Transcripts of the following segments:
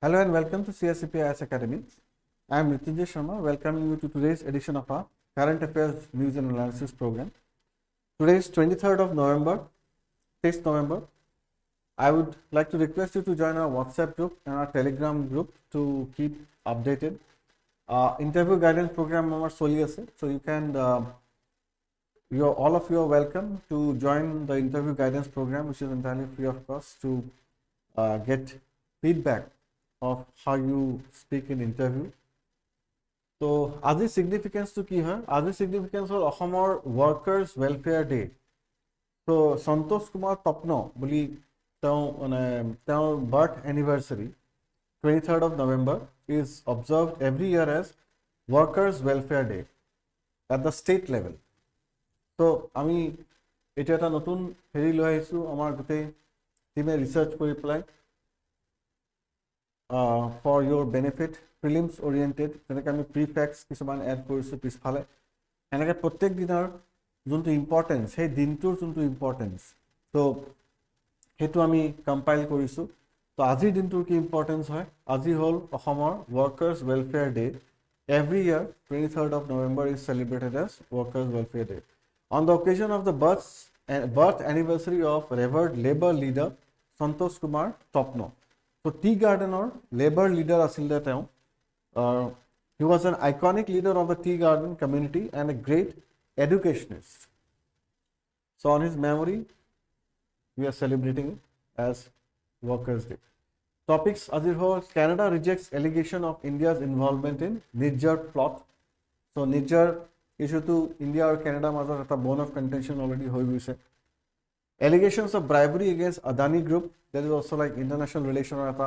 Hello and welcome to CSCP Academy. I am Mrityunjay Sharma, welcoming you to today's edition of our Current Affairs News and Analysis program. Today is 23rd of November, 6th November. I would like to request you to join our WhatsApp group and our Telegram group to keep updated. Interview guidance program our soli ase, so you can all of you are welcome to join the interview guidance program, which is entirely free of cost, to get feedback of how you speak in interview. So আজি significance to কি হয় আজি significance হল অসমৰ workers welfare day. So Santosh Kumar Tapan বুলি তেওঁৰ birth anniversary 23rd of November is observed every year as workers welfare day at the state level. So আমি এটা এটা নতুন হেৰি লৈ আহিছো আমাৰ গোটেই টিমে ৰিসাৰ্চ কৰি পেলাই for your benefit prelims oriented যেনেকৈ আমি প্ৰিফেক্স কিছুমান এড কৰিছোঁ পিছফালে এনেকৈ প্ৰত্যেক দিনৰ যোনটো ইম্পৰ্টেঞ্চ সেই দিনটোৰ যোনটো ইম্পৰ্টেঞ্চ তো সেইটো আমি কম্পাইল কৰিছোঁ তো আজিৰ দিনটোৰ কি ইম্পৰ্টেঞ্চ হয় আজি হ'ল অসমৰ workers welfare day every year 23rd of November is celebrated as workers welfare day on the occasion of the birth anniversary of revered labor leader Santosh Kumar Topno. So tea garden or labor leader asilde teo he was an iconic leader of the tea garden community and a great educationist. So on his memory we are celebrating it as workers day. Topics azir ho Canada rejects allegation of India's involvement in Niger plot. So Niger issue to India or Canada major eta bone of contention already hoi goise. Allegations of bribery against Adani group. There is also like international relation or eta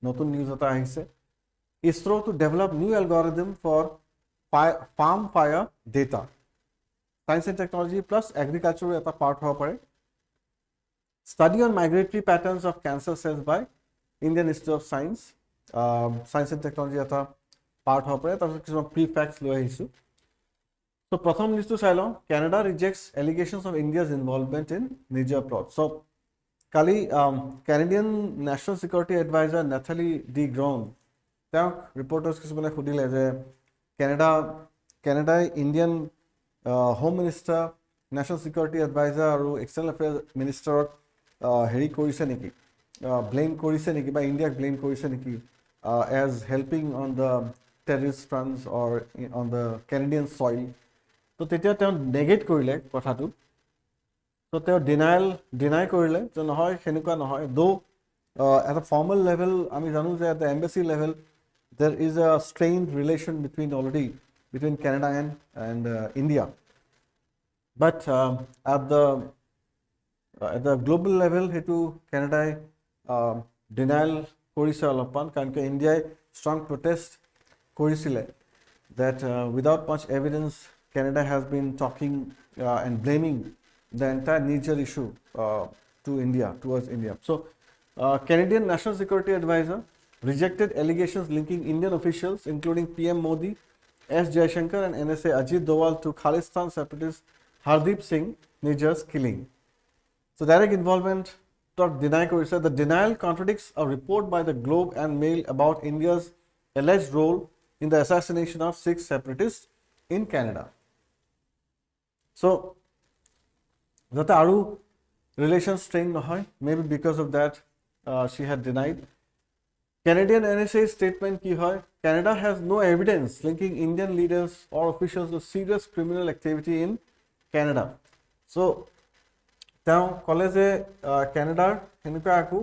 notun news eta ahise. ISRO to develop new algorithm for farm fire data. Science and technology plus agriculture eta part hoba pare. Study on migratory patterns of cancer cells by Indian Institute of Science. Science and technology eta part hoba pare. Tar kisuma prefacts loi ahisu. So pratham news to sai lo Canada rejects allegations of India's involvement in Niger plot. So Kali Canadian National Security Advisor Nathalie D. Grown তেওঁক reporters কিছুমানে সুধিলে যে কেনাডাই Indian home minister national security adviser আৰু external affairs মিনিষ্টাৰক হেৰি কৰিছে নেকি ব্লেম কৰিছে নেকি বা ইণ্ডিয়াক ব্লেম কৰিছে নেকি as helping on the terrorist fronts or on the Canadian soil তো তেতিয়া তেওঁ নেগেট কৰিলে কথাটো তো তেওঁ ডিনাই কৰিলে যে নহয় সেনেকুৱা নহয় দো at a formal level আমি জানো যে at the embassy level there is a strained relation between Canada and India, but at the global level hetu Canada denial korise olopan karon ke India strong protest korisile that without much evidence Canada has been talking and blaming the entire Niger issue towards India. So Canadian National Security Advisor rejected allegations linking Indian officials, including PM Modi, S. Jaishankar, and NSA Ajit Doval to Khalistan separatist Hardeep Singh Niger's killing. So direct involvement denied. The denial contradicts a report by the Globe and Mail about India's alleged role in the assassination of 6 separatists in Canada. So that aru relations strained nohoy, maybe because of that she had denied. Canadian NSA statement ki hoy Canada has no evidence linking Indian leaders or officials to serious criminal activity in Canada. So tao college Canada henuka aku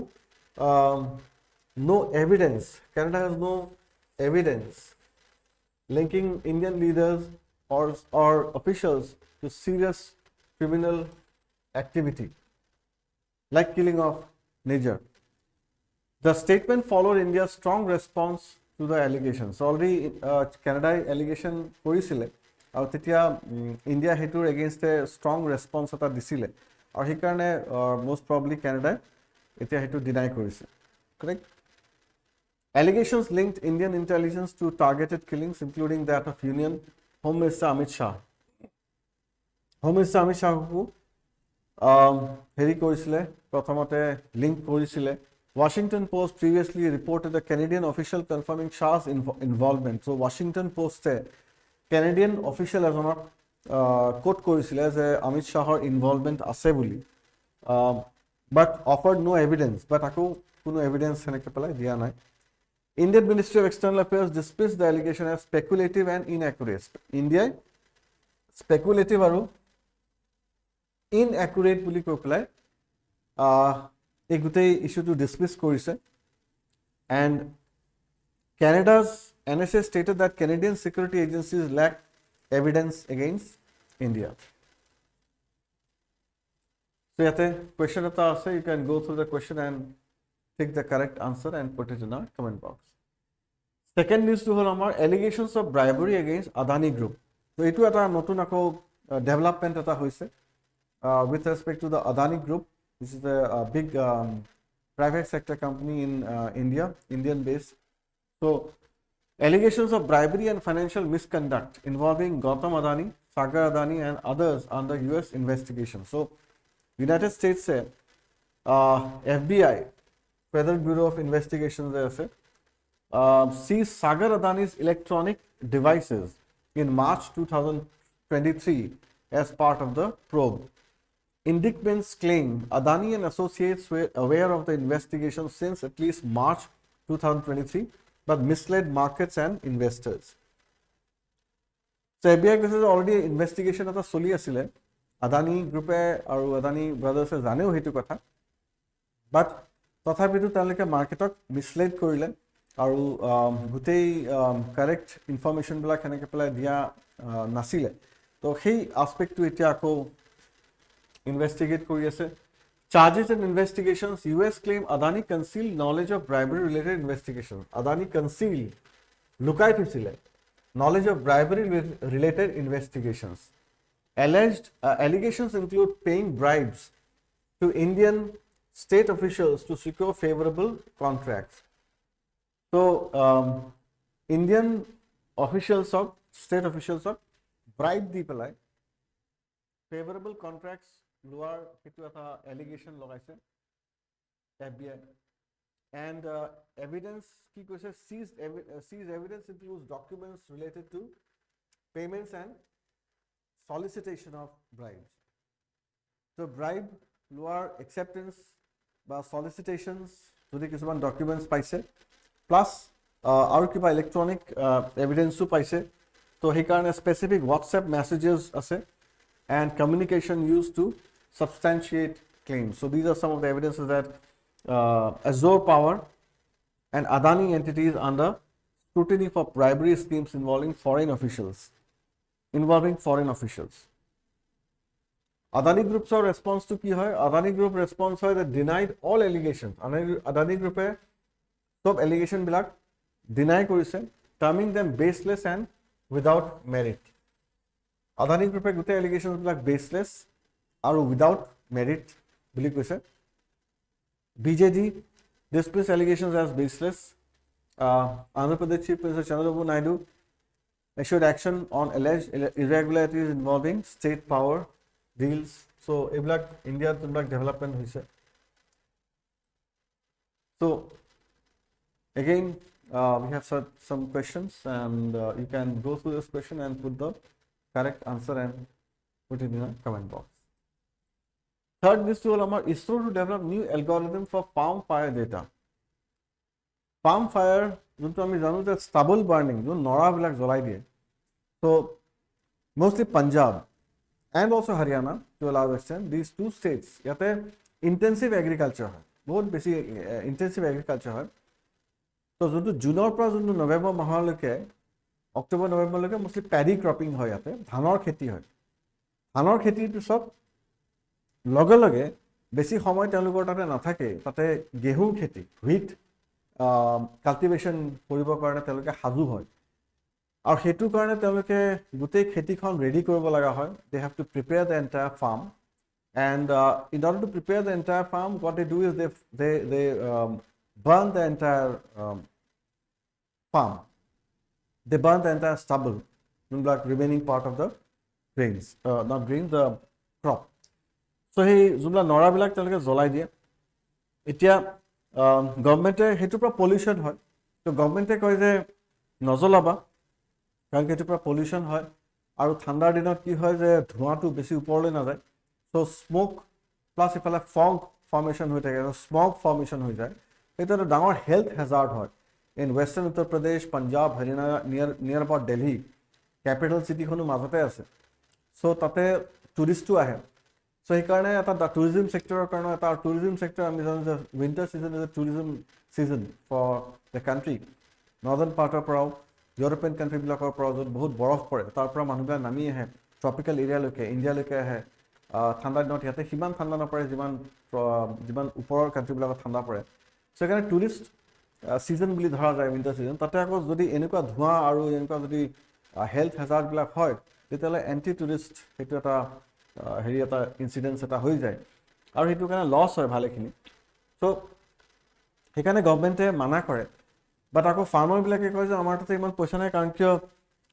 no evidence. Canada has no evidence linking Indian leaders or officials to serious criminal activity like killing of Niger. The statement followed India's strong response to the allegations. So already Canada allegation korisile aru tetia India hetur against a strong response eta disile aru he karone most probably Canada etia hetu deny korise, correct. Allegations linked Indian intelligence to targeted killings, including that of Union Home Minister Amit Shah. Home Minister Amit Shah ku হেৰি কৰিছিলে প্ৰথমতে link কৰিছিলে Washington Post previously reported a Canadian official confirming Shah's involvement. So Washington Post Canadian official এজনক coat কৰিছিলে যে Amit শাহৰ involvement আছে বুলি, but offered no evidence, but আকৌ কোনো evidence সেনেকে পেলাই দিয়া নাই. Indian Ministry of External Affairs dismissed the allegation as speculative and inaccurate. India speculative আৰু inaccurate বুলি কৈ পেলাই এই গোটেই ইস্যুটো ডিসমিস কৰিছে. And Canada's NSA stated that Canadian security agencies lack evidence against India. So yate question eta ase, you can go through the question and pick the correct answer and put it in our comment box. Second news to hol amar allegations of bribery against Adani Group. So etu eta notun ako development eta hoise with respect to the Adani Group, which is a big private sector company in India, Indian based. So allegations of bribery and financial misconduct involving Gautam Adani, Sagar Adani and others under US investigation. So United States say FBI, Federal Bureau of Investigations seized Sagar Adani's electronic devices in March 2023 as part of the probe. Indictments claim Adani and associates were aware of the investigation since at least March 2023, but misled markets and investors. So FBI says already investigation at the Soli asile. Adani Group aru Adani brothers janeo hetu kotha, but tothapitu taleke marketok misled korile aru gutei correct information bila keneke pelai dia nasile. To hei aspect to etia ako investigate kori ase. Charges and investigations. US claim Adani concealed knowledge of bribery related investigations. Adani concealed, lukai thusile, knowledge of bribery related investigations. Alleged allegations include paying bribes to Indian state officials to secure favorable contracts. So Indian officials of state officials of bribe di pelai favorable contracts lower hetu eta allegation lagaise FBI. And evidence ki koise seized evidence includes documents related to payments and solicitation of bribes. So bribe lower acceptance বা solicitations jodi kisuman documents paise plus aru kiba electronic evidence paise. So he karone specific WhatsApp messages ase and communication used to substantiate claims. So these are some of the evidences that Azure Power and Adani entities under scrutiny for bribery schemes involving foreign officials. Adani Group's response to ki hoy? Adani Group response hoy that denied all allegations. Adani Group sob allegation bilak deny korise, terming them baseless and without merit. Adani Group gute allegations bilak baseless aru without merit bili koise. BJD dismissed allegations as baseless. Andhra Pradesh Chief Minister Chandrababu Naidu issued action on alleged irregularities involving state power deals. So eblak India eblak development hoise. So again we have some questions and you can go through this question and put the correct answer and put it in a comment box. Third news to all ISRO to develop new algorithm for palm fire data. Palm fire junto ami janu that stubble burning jo nora bilak jolai die. So mostly Punjab and also Haryana to a large extent, these two states yate intensive agriculture hai, bahut beshi intensive agriculture hai. So junto June pra junto November mahaleke October November leke mostly paddy cropping hoy yate, dhanor kheti hoy. Dhanor kheti to sob লগে লগে বেছি সময় তেওঁলোকৰ তাতে নাথাকে, তাতে গেহু খেতি হুইট কাল্টিভেশ্যন কৰিবৰ কাৰণে তেওঁলোকে সাজু হয় আৰু হেতু কাৰণে তেওঁলোকে গোটেই খেতিখন ৰেডি কৰিব লগা হয়. They have to prepare the entire farm and in order to prepare the entire farm what they do is they burn the entire farm. They burn the entire stubble, like remaining part of the grains, not grains, the crop. So he jumla nora bilak telke jolai die. Etia গভৰ্ণমেণ্টে সেইটোৰ পৰা pollution হয়, তো গভৰ্ণমেণ্টে কয় যে নজ্বলাবা, কাৰণ সেইটোৰ পৰা pollution হয়, আৰু ঠাণ্ডাৰ দিনত কি হয় যে ধোঁৱাটো বেছি ওপৰলৈ নাযায়, চ' স্ম'ক প্লাছ ইফালে ফগ ফৰ্মেশ্যন হৈ থাকে, স্মগ ফৰ্মেশ্যন হৈ যায়, সেইটো এটা ডাঙৰ হেল্থ হেজাৰ্ড হয় in western Uttar Pradesh, Punjab, Haryana, near about Delhi, capital চিটিখনো মাজতে আছে, চ' তাতে টুৰিষ্টো আহে, চ' সেইকাৰণে এটা টুৰিজিম ছেক্টৰৰ কাৰণে এটা টুৰিজিম ছেক্টৰ আমি জানো যে winter season is a tourism season for the country, northern পাৰ্টৰ পৰাও ইউৰোপিয়ান কাণ্ট্ৰিবিলাকৰ পৰাও য'ত বহুত বৰফ পৰে তাৰ পৰা মানুহবিলাক নামি আহে ট্ৰপিকেল এৰিয়ালৈকে, ইণ্ডিয়ালৈকে আহে। ঠাণ্ডা দিনত ইয়াতে সিমান ঠাণ্ডা নপৰে যিমান ওপৰৰ কাণ্ট্ৰিবিলাকত ঠাণ্ডা পৰে, চ' সেইকাৰণে টুৰিষ্ট ছিজন বুলি ধৰা যায় উইণ্টাৰ ছিজন। তাতে আকৌ যদি এনেকুৱা ধোঁৱা আৰু এনেকুৱা যদি হেল্থ হেজাৰ্ডবিলাক হয়, তেতিয়াহ'লে এণ্টি টুৰিষ্ট সেইটো এটা এটা ইনচিডেঞ্চ এটা হৈ যায়, আৰু সেইটো কাৰণে লছ হয় ভালেখিনি। চ' সেইকাৰণে গভৰ্ণমেণ্টে মানা কৰে, বাট আকৌ ফাৰ্মাৰবিলাকে কয় যে আমাৰ তাতে ইমান পইচা নাই, কাৰণ কিয়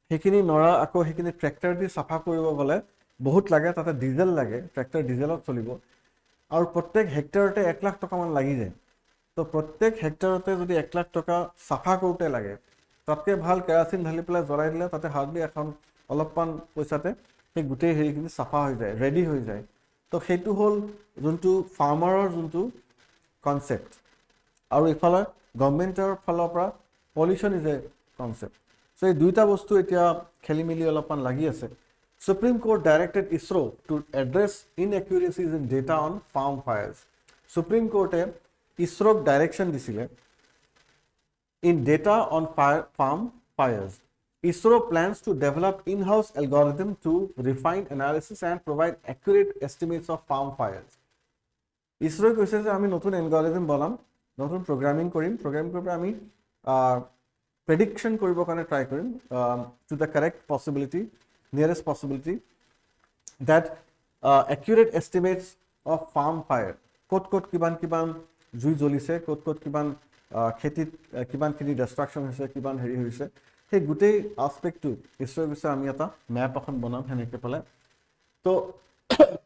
সেইখিনি নৰা আকৌ সেইখিনি ট্ৰেক্টৰ দি চাফা কৰিব গ'লে বহুত লাগে, তাতে ডিজেল লাগে, ট্ৰেক্টৰ ডিজেলত চলিব, আৰু প্ৰত্যেক হেক্টৰতে 1 লাখ টকামান লাগি যায়। তো প্ৰত্যেক হেক্টৰতে যদি 1 লাখ টকা চাফা কৰোঁতে লাগে, তাতকৈ ভাল কেৰাচিন ঢালি পেলাই জ্বলাই দিলে তাতে হাৰ্ডলি এখন অলপমান পইচাতে সেই গোটেই হেৰিখিনি চাফা হৈ যায়, ৰেডি হৈ যায়। তো সেইটো হ'ল যোনটো ফাৰ্মাৰৰ যোনটো কনচেপ্ট, আৰু ইফালে গভৰ্ণমেণ্টৰ ফালৰ পৰা পলিউশ্যন ইজ এ কনচেপ্ট। চ' এই দুইটা বস্তু এতিয়া খেলি মেলি অলপমান লাগি আছে। Supreme Court directed ISRO to address inaccuracies in data on farm fires. Supreme Court ISRO direction দিছিলে in data on farm fires. ISRO plans to develop in-house algorithm to refine analysis and provide accurate estimates of farm fires. ISRO কৈছে যে আমি নতুন algorithm বনাম, নতুন programming কৰি পেলাই আমি প্ৰেডিকশ্যন কৰিবৰ কাৰণে try Karim to the correct possibility, nearest possibility that accurate estimates of farm fire, ক'ত কিমান জুই জ্বলিছে, ক'ত কিমান খেতিত কিমানখিনি ডিষ্ট্ৰাকশ্যন হৈছে, কিমান হেৰি হৈছে, সেই গোটেই আসপেক্টটো ইছৰোৰ বিষয়ে আমি এটা মেপ এখন বনাম সেনেকৈ পেলাই। তো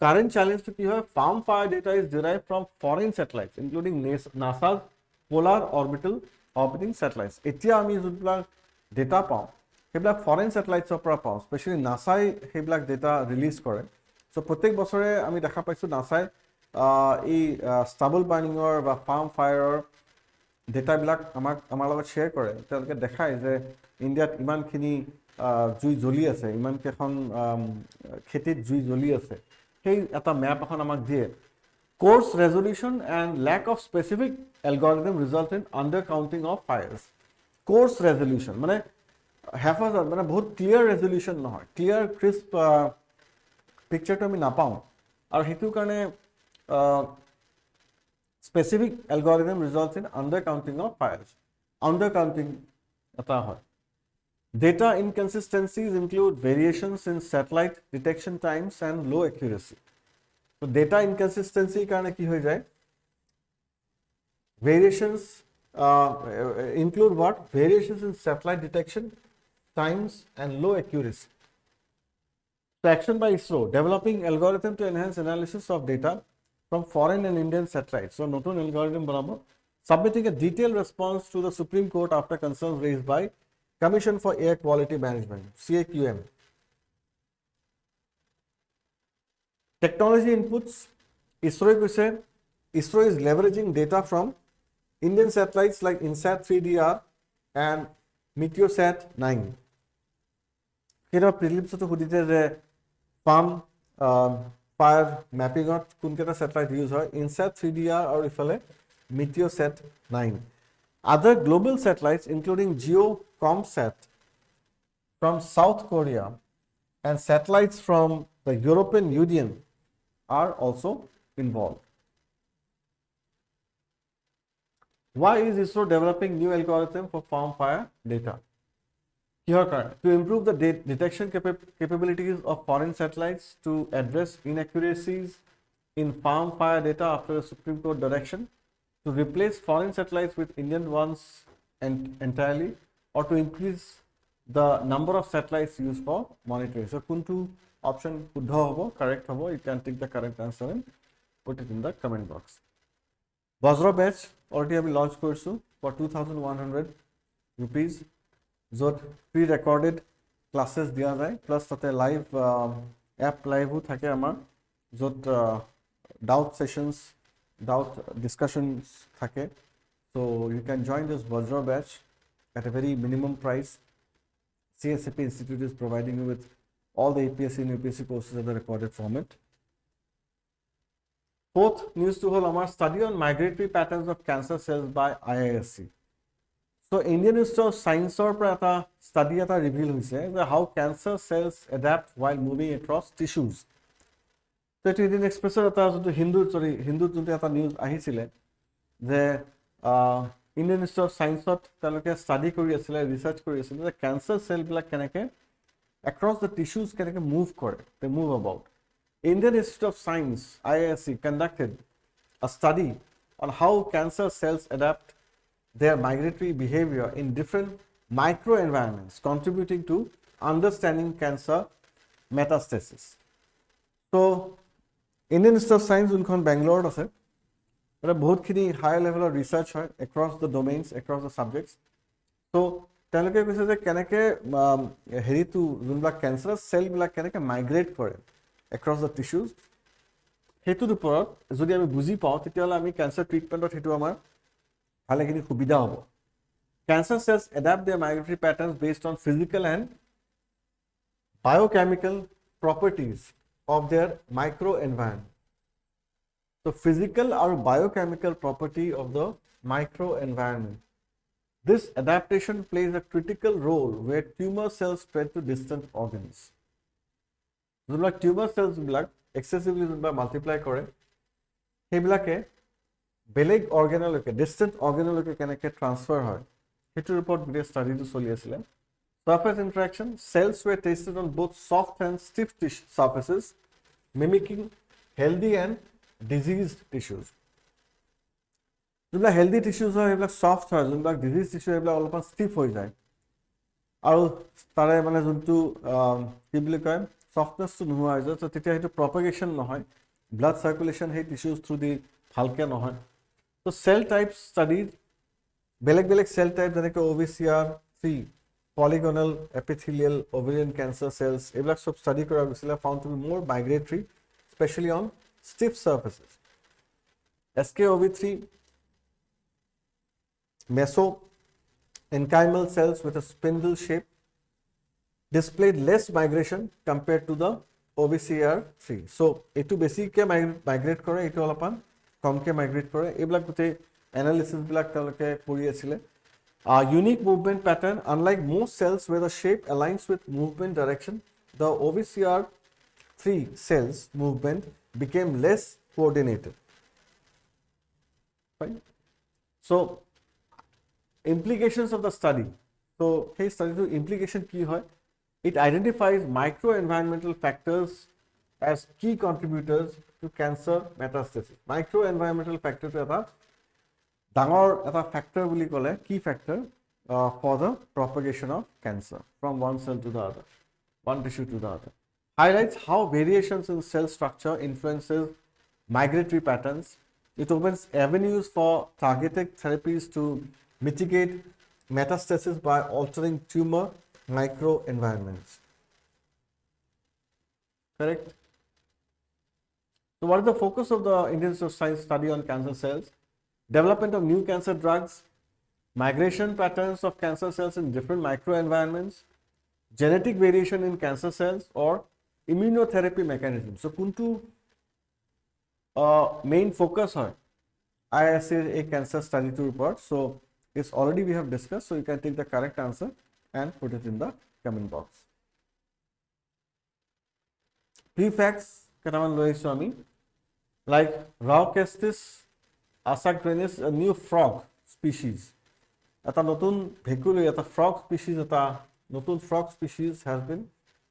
কাৰেণ্ট চেলেঞ্জটো কি হয়, farm fire data is derive from foreign satellites including NASA's polar orbiting satellites. এতিয়া আমি যোনবিলাক ডেটা পাওঁ সেইবিলাক ফৰেইন ছেটেলাইটছৰ পৰা পাওঁ, স্পেচিয়েলি নাছাই সেইবিলাক ডেটা ৰিলিজ কৰে। চ' প্ৰত্যেক বছৰে আমি দেখা পাইছোঁ নাছাই এই ষ্টাবল বাৰ্ণিঙৰ বা ফাৰ্ম ফায়াৰৰ ডেটাবিলাক আমাৰ লগত শ্বেয়াৰ কৰে। তেওঁলোকে দেখায় যে ইণ্ডিয়াত ইমানখিনি জুই জ্বলি আছে, ইমানকেইখন খেতিত জুই জ্বলি আছে, সেই এটা মেপ এখন আমাক দিয়ে। Course resolution and lack of specific algorithm result in undercounting of fires. Course resolution মানে হেফাজত মানে বহুত ক্লিয়াৰ ৰেজলিউশ্যন নহয়, ক্লিয়াৰ ক্ৰিস্প পিকচাৰটো আমি নাপাওঁ, আৰু সেইটো কাৰণে specific algorithm results in under counting of fires. Under counting এটা হয়। Data inconsistencies include variations in satellite detection times and low' accuracy. তো ডেটা ইনকনচিষ্টেঞ্চিৰ কাৰণে কি হৈ যায়, ভেৰিয়েশ্যনছ include what? Variations in satellite detection times and low accuracy. So action by ISRO, developing algorithm to enhance analysis of data from foreign and Indian satellites. So notun algorithm banabo, submitting a detailed response to the Supreme Court after concerns raised by Commission for Air Quality Management, CAQM. Technology inputs, ISRO is leveraging data from Indian satellites like INSAT 3DR and Meteosat 9. Kira prelims to hudite je farm fire mapping ot kunketa satellite use hoy, INSAT 3DR or ifale Meteosat 9. Other global satellites including GeoComSat from South Korea and satellites from the European Union are also involved. Why is ISRO developing new algorithm for farm fire data? To improve the detection capabilities of foreign satellites, to address inaccuracies in farm fire data after a Supreme Court direction, to replace foreign satellites with Indian ones entirely, or to increase the number of satellites used for monitoring. So kuntu option correct hobo, you can take the correct answer and put it in the comment box. VAJRA batch already আমি launch কৰিছোঁ for 2100 rupees য'ত pre-recorded classes দিয়া যায় plus তাতে live app liveও থাকে আমাৰ য'ত doubt sessions doubt discussions থাকে so you can join this VAJRA batch at a very minimum price. CSAP Institute is providing you with all the APSC and UPSC courses at the recorded format. Fourth news to hold our study on migratory patterns of cancer cells by IISc. So Indian Institute of Science or study at reveal how cancer cells adapt while moving across tissues. So it Indian Express Hindu news the Indian Institute of Science study research the cancer cell across the tissues move they move about. Indian Institute of Science IISc conducted a study on how cancer cells adapt their migratory behavior in different microenvironments, contributing to understanding cancer metastasis. So Indian Institute of Science unkhon Bangalore ase eta bahut khini high level of research hoy across the domains, across the subjects. So teleke koise je keneke heri tu junbla cancerous cell bila keneke migrate kore across the tissues hetu upor jodi ami buji pao tetiala ami cancer treatment ot hetu amar bhalekhini subida hobo. Cancer cells adapt their migratory patterns based on physical and biochemical properties of their microenvironment. So physical or biochemical property of the microenvironment. This adaptation plays a critical role where tumor cells spread to distant organs. Like tumor cells excessively multiply kore hebilake beleg organaloke distant organaloke keneke transfer hoy hetu report video study to choli asile. Surface interaction cells were tested on both soft and stiff surfaces mimicking healthy and diseased tissues. Jobla healthy tissues hoy ebla soft hoy jobla diseased tissue ebla olopan stiff hoy jay aru tare mane juntu ki boli koy softness to nohoa hoy so tetia hetu propagation nohoy blood circulation hey tissues through the bhalke nohoy. So cell types studied beleg cell type janeke OVCR3 polygonal epithelial ovarian cancer cells ebla sob study kora goisile found to be more migratory especially on stiff surfaces. SKOV3 mesenchymal cells with a spindle shape displayed less migration compared to the OVCR3. So etu basic ke migrate kore etu alapan kom ke migrate kore ebla gote analysis bilak taloke pori asile. Unique movement pattern unlike most cells where the shape aligns with movement direction the OVCR3 cells movement became less coordinated. Fine. So implications of the study. So hey study to implication ki hoy it identifies microenvironmental factors as key contributors to cancer metastasis. Microenvironmental factor eta dangor eta factor boli kole key factor for the propagation of cancer from one cell to the other, one tissue to the other. Highlights how variations in cell structure influences migratory patterns. It opens avenues for targeted therapies to mitigate metastasis by altering tumor microenvironments. Correct? So what is the focus of the Indian Institute of Science study on cancer cells? Development of new cancer drugs, migration patterns of cancer cells in different microenvironments, genetic variation in cancer cells, or immunotherapy mechanisms. So kuntu main focus hoy IISc a cancer study to report. So it's already we have discussed, so you can take the correct answer and put it in the comment box. Prefacts kataman loisu ami like Raucestis asagrenis a new frog species eta notun bhekulu eta frog species eta notun frog species has been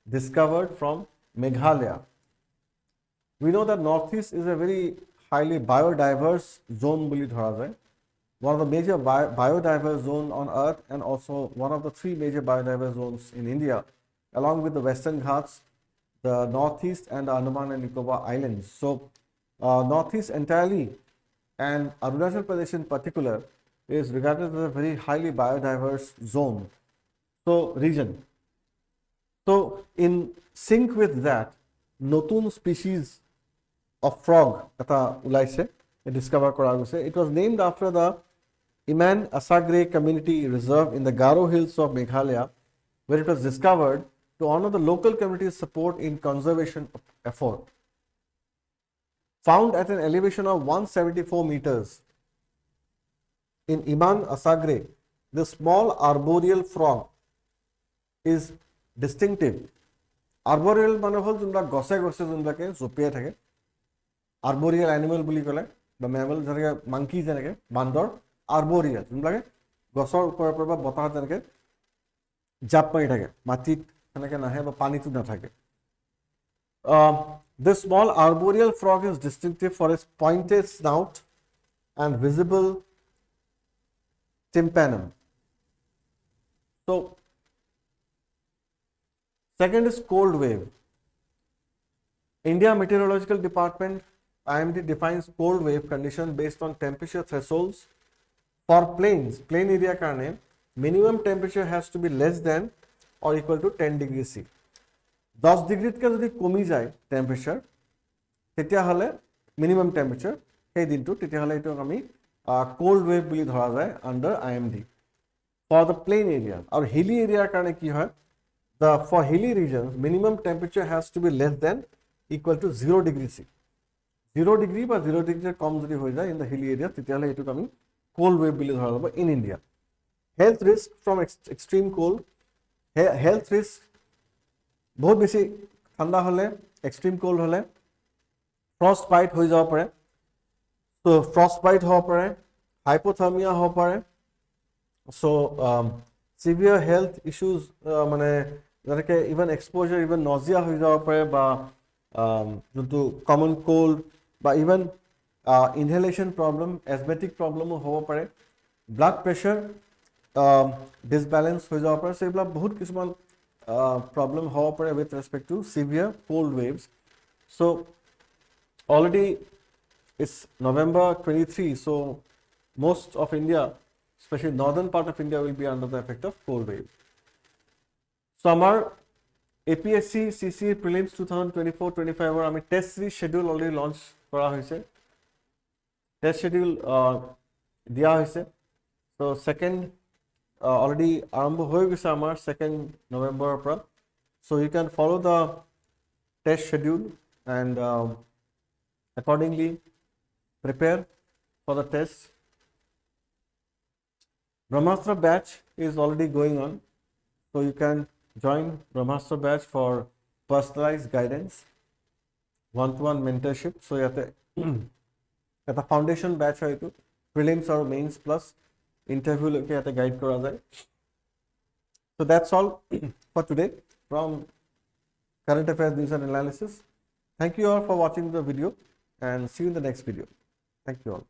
discovered from Meghalaya. We know that Northeast is a very highly biodiverse zone boli dhara jay. One of the major biodiverse zone on earth and also one of the three major biodiverse zones in India along with the Western Ghats, the Northeast and the Andaman and Nicobar Islands. So Northeast entirely and Arunachal Pradesh in particular is regarded as a very highly biodiverse zone, so region. So in sync with that, notun species of frog eta ulaise discover kora hoise. It was named after the Iman Asagre Community Reserve in the Garo Hills of Meghalaya, where it was discovered to honor the local community's support in conservation effort. Found at an elevation of 174 meters in Iman Asagre, the small arboreal frog is distinctive. Arboreal mane hol junda gose jundake zopiye thake. Arboreal animal বুলি কলে বা mammal যেনেকে monkey যেনেকে বান্দৰ arboreal জুনবিলাকে গছৰ ওপৰৰ পৰা বা বতাহত যেনেকে জাপ মাৰি থাকে মাটিত এনেকে নাহে বা পানীটো নাথাকে. This small arboreal frog is distinctive for its pointed snout and visible tympanum. So second is cold wave. India Meteorological Department IMD defines cold wave condition based on temperature thresholds for plain area karne minimum temperature has to be less than or equal to 10 degrees C. 10 degree ke jodi komi jay temperature tetia hole minimum temperature সেই দিনটো তেতিয়া হলে এটো আমি cold wave বুলি ধৰা যায় under IMD. For the plain area or hilly area karne ki hoy, for hilly regions minimum temperature has to be less than equal to 0 degree C. 0 degree বা 0 degree কম যদি হৈ যায় in the hilly area তেতিয়া হলে এটো আমি cold wave বুলি ধৰা যাব in India. Health risk from extreme cold. Health risk বহুত বেছি ঠান্ডা হলে extreme cold হলে frost bite হৈ যাব পাৰে. So frost bite হ'ব পাৰে, hypothermia হ'ব পাৰে. So severe health issues মানে যেনেকে even exposure even nausea হৈ যাব পাৰে বা যোনটো common cold বা even inhalation problem, asthmatic problem হ'ব পাৰে. Blood pressure disbalance হৈ যাব পাৰে. So এইবিলাক বহুত কিছুমান problem হ'ব পাৰে with respect to severe cold waves. So already it's November 23, so most of India, especially northern part of India, will be under the effect of cold wave. So our APSC CCE prelims 2024-25 or ami test series schedule already launch kora hoise. Test schedule dia hoise. So second already arambho hoy gise amar 2nd November pra. So you can follow the test schedule and accordingly prepare for the test. Brahmastra batch is already going on, so you can join Brahmastra batch for personalized guidance, one-to-one mentorship. So yate eta foundation batch hoy to prelims or mains plus interview loke yate guide kora jay. So that's all for today from Current Affairs News and Analysis. Thank you all for watching the video and see you in the next video. Thank you all.